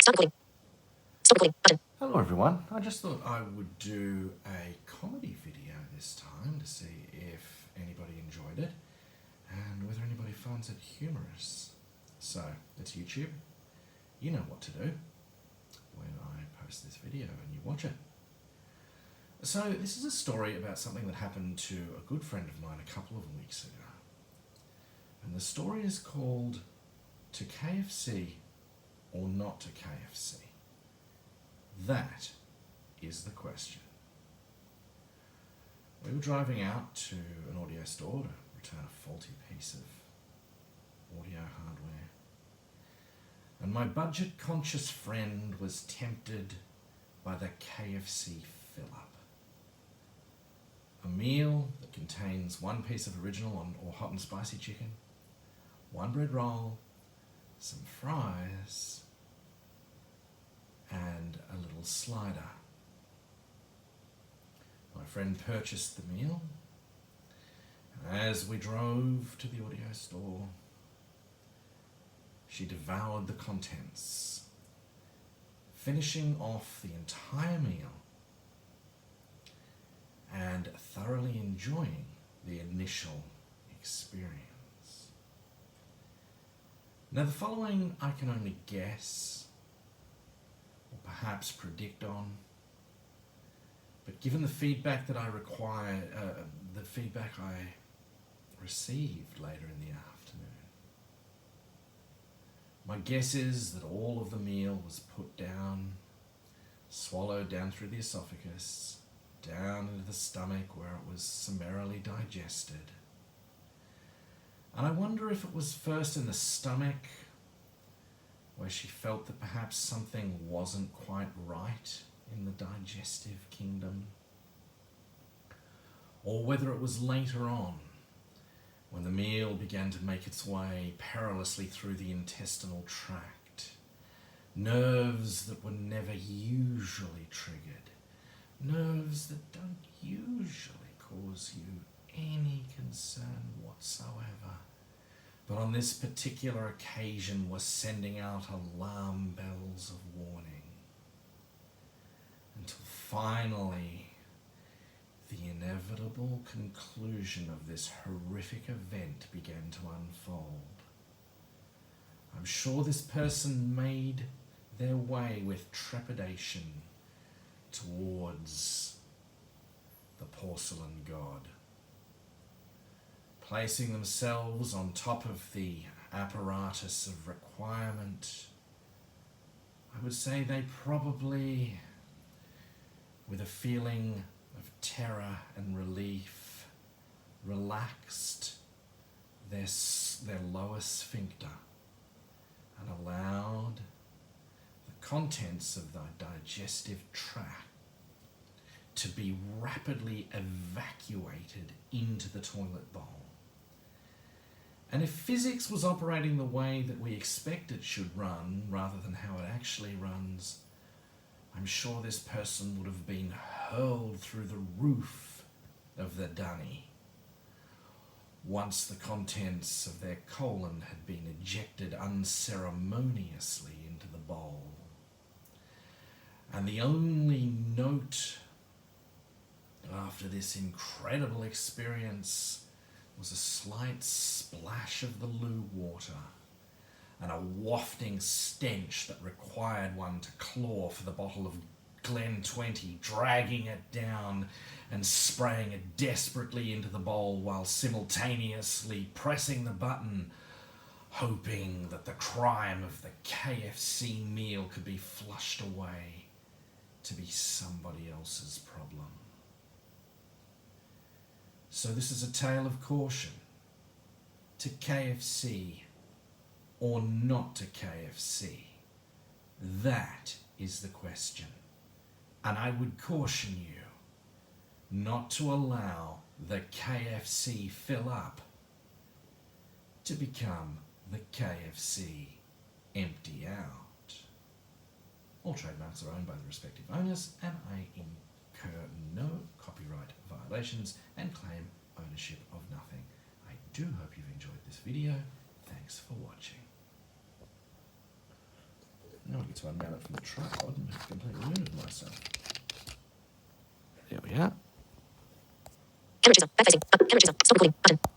Stop recording. Stop recording. Button. Hello everyone. I just thought I would do a comedy video this time to see if anybody enjoyed it and whether anybody finds it humorous. So, it's YouTube. You know what to do when I post this video and you watch it. So, this is a story about something that happened to a good friend of mine a couple of weeks ago. And the story is called To KFC or Not to KFC? That is the question. We were driving out to an audio store to return a faulty piece of audio hardware. And my budget-conscious friend was tempted by the KFC fill-up. A meal that contains one piece of original or hot and spicy chicken, one bread roll, some fries, and a little slider. My friend purchased the meal, and as we drove to the audio store, she devoured the contents, finishing off the entire meal and thoroughly enjoying the initial experience. Now, the following I can only guess or perhaps predict on, but given the feedback that I the feedback I received later in the afternoon, my guess is that all of the meal was put down, swallowed down through the esophagus, down into the stomach where it was summarily digested. And I wonder if it was first in the stomach where she felt that perhaps something wasn't quite right in the digestive kingdom, or whether it was later on when the meal began to make its way perilously through the intestinal tract, nerves that were never usually triggered, nerves that don't usually cause you any concern whatsoever, but on this particular occasion were sending out alarm bells of warning, until finally the inevitable conclusion of this horrific event began to unfold. I'm sure this person made their way with trepidation towards the porcelain god. Placing themselves on top of the apparatus of requirement, I would say they probably, with a feeling of terror and relief, relaxed their lower sphincter and allowed the contents of the digestive tract to be rapidly evacuated into the toilet bowl. And if physics was operating the way that we expect it should run, rather than how it actually runs, I'm sure this person would have been hurled through the roof of the dunny once the contents of their colon had been ejected unceremoniously into the bowl. And the only note after this incredible experience was a slight splash of the loo water and a wafting stench that required one to claw for the bottle of Glen 20, dragging it down and spraying it desperately into the bowl while simultaneously pressing the button, hoping that the crime of the KFC meal could be flushed away to be somebody else's problem. So this is a tale of caution. To KFC or not to KFC? That is the question. And I would caution you not to allow the KFC fill up to become the KFC empty out. All trademarks are owned by the respective owners, and I incur no copyright violations and claim ownership of nothing. I do hope you've enjoyed this video. Thanks for watching. Now I get to unmount it from the tripod and make a complete moon of myself. There we are. Camera tracer. Back facing. Camera tracer. Stop recording. Button.